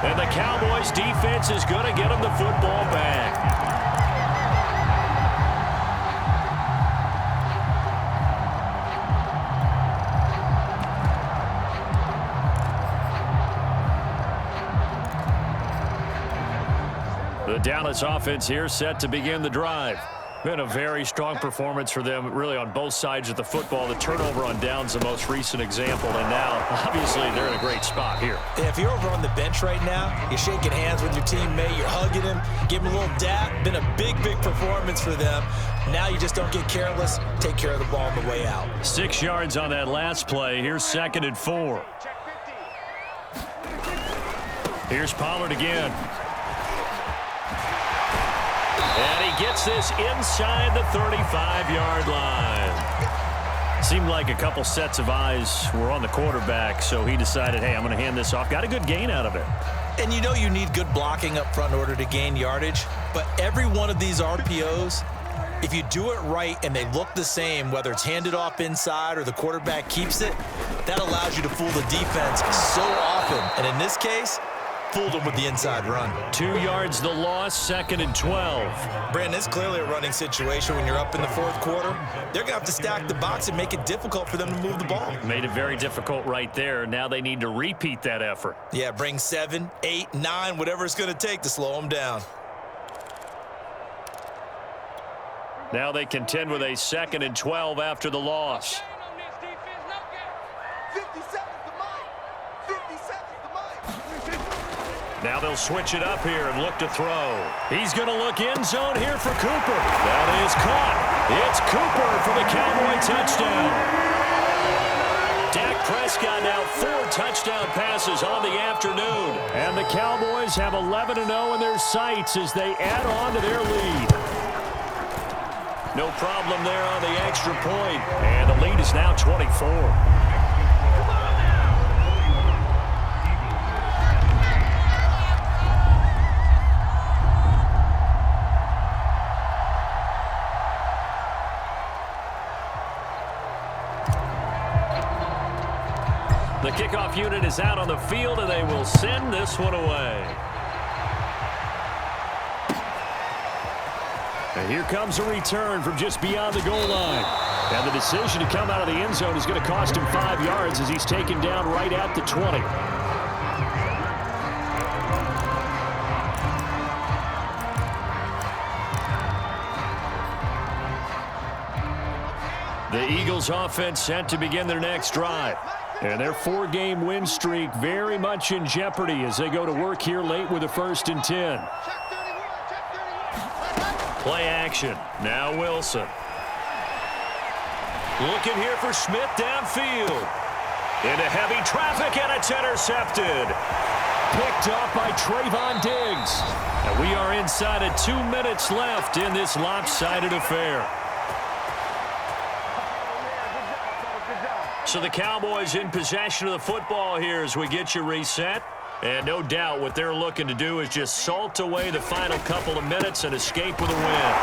And the Cowboys defense is going to get them the football back. The Dallas offense here set to begin the drive. Been a very strong performance for them, really, on both sides of the football. The turnover on downs the most recent example, and now, obviously, they're in a great spot here. Yeah, if you're over on the bench right now, you're shaking hands with your teammate, you're hugging him, giving him a little dap. Been a big, big performance for them. Now you just don't get careless. Take care of the ball on the way out. 6 yards on that last play. Here's 2nd and 4. Here's Pollard again. And he gets this inside the 35-yard line. Seemed like a couple sets of eyes were on the quarterback, so he decided, hey, I'm going to hand this off. Got a good gain out of it. And you know you need good blocking up front in order to gain yardage, but every one of these RPOs, if you do it right and they look the same, whether it's handed off inside or the quarterback keeps it, that allows you to fool the defense so often. And in this case, fooled them with the inside run. 2 yards the loss, 2nd and 12. Brandon, it's clearly a running situation when you're up in the 4th quarter. They're going to have to stack the box and make it difficult for them to move the ball. Made it very difficult right there. Now they need to repeat that effort. Yeah, bring 7, 8, 9, whatever it's going to take to slow them down. Now they contend with a 2nd and 12 after the loss. Now they'll switch it up here and look to throw. He's going to look end zone here for Cooper. That is caught. It's Cooper for the Cowboy touchdown. Dak Prescott now 4 touchdown passes on the afternoon. And the Cowboys have 11-0 in their sights as they add on to their lead. No problem there on the extra point. And the lead is now 24. The kickoff unit is out on the field, and they will send this one away. And here comes a return from just beyond the goal line. And the decision to come out of the end zone is going to cost him 5 yards as he's taken down right at the 20. The Eagles offense set to begin their next drive. And their 4-game win streak very much in jeopardy as they go to work here late with a 1st and 10. Play action. Now Wilson. Looking here for Smith downfield. Into heavy traffic, and it's intercepted. Picked up by Trayvon Diggs. And we are inside of 2 minutes left in this lopsided affair. So the Cowboys in possession of the football here as we get you reset. And no doubt what they're looking to do is just salt away the final couple of minutes and escape with a win.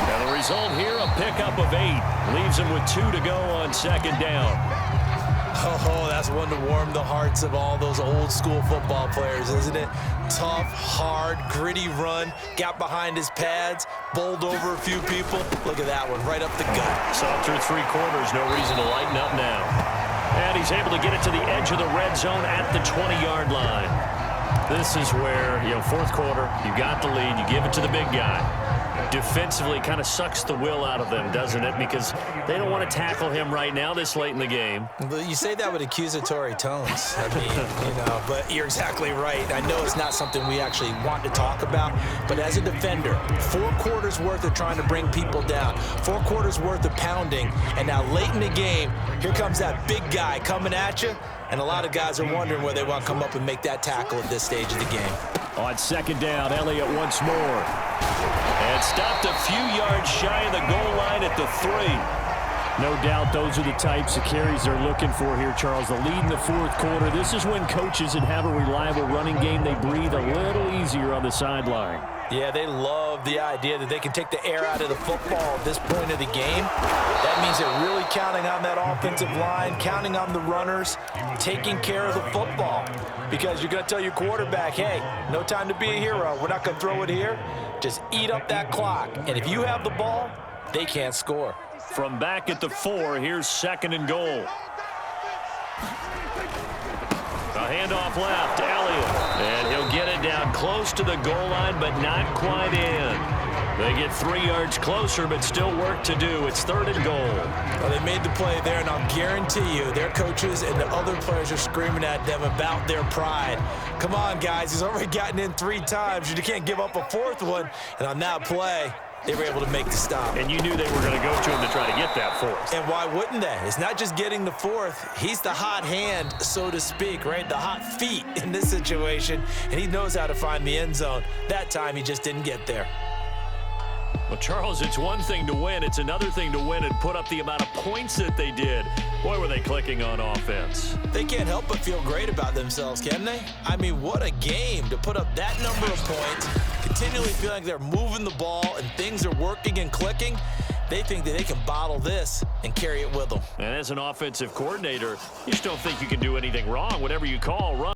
Now the result here, a pickup of 8. Leaves them with 2 to go on 2nd down. Oh, that's one to warm the hearts of all those old school football players, isn't it? Tough, hard, gritty run. Got behind his pads, bowled over a few people. Look at that one, right up the gut. So through 3 quarters, no reason to lighten up now. And he's able to get it to the edge of the red zone at the 20-yard line. This is where, 4th quarter, you got the lead, you give it to the big guy. Defensively kind of sucks the will out of them, doesn't it? Because they don't want to tackle him right now this late in the game. But you say that with accusatory tones. I mean, but you're exactly right. I know it's not something we actually want to talk about, but as a defender, 4 quarters worth of trying to bring people down, 4 quarters worth of pounding, and now late in the game, here comes that big guy coming at you, and a lot of guys are wondering whether they want to come up and make that tackle at this stage of the game. On 2nd down, Elliott once more. And stopped a few yards shy of the goal line at the 3. No doubt those are the types of carries they're looking for here, Charles. The lead in the 4th quarter. This is when coaches that have a reliable running game, they breathe a little easier on the sideline. Yeah, they love the idea that they can take the air out of the football at this point of the game. That means they're really counting on that offensive line, counting on the runners, taking care of the football. Because you're going to tell your quarterback, hey, no time to be a hero. We're not going to throw it here. Just eat up that clock. And if you have the ball, they can't score. From back at the 4, here's 2nd and goal. A handoff left, Elliott. And he'll get it down close to the goal line, but not quite in. They get 3 yards closer, but still work to do. It's 3rd and goal. Well, they made the play there, and I'll guarantee you their coaches and the other players are screaming at them about their pride. Come on, guys. He's already gotten in 3 times. You can't give up a 4th one. And on that play, they were able to make the stop. And you knew they were going to go to him to try to get that 4th. And why wouldn't they? It's not just getting the 4th. He's the hot hand, so to speak, right? The hot feet in this situation. And he knows how to find the end zone. That time, he just didn't get there. Well, Charles, it's one thing to win. It's another thing to win and put up the amount of points that they did. Boy, were they clicking on offense. They can't help but feel great about themselves, can they? I mean, what a game to put up that number of points, continually feeling like they're moving the ball and things are working and clicking. They think that they can bottle this and carry it with them. And as an offensive coordinator, you just don't think you can do anything wrong. Whatever you call, run.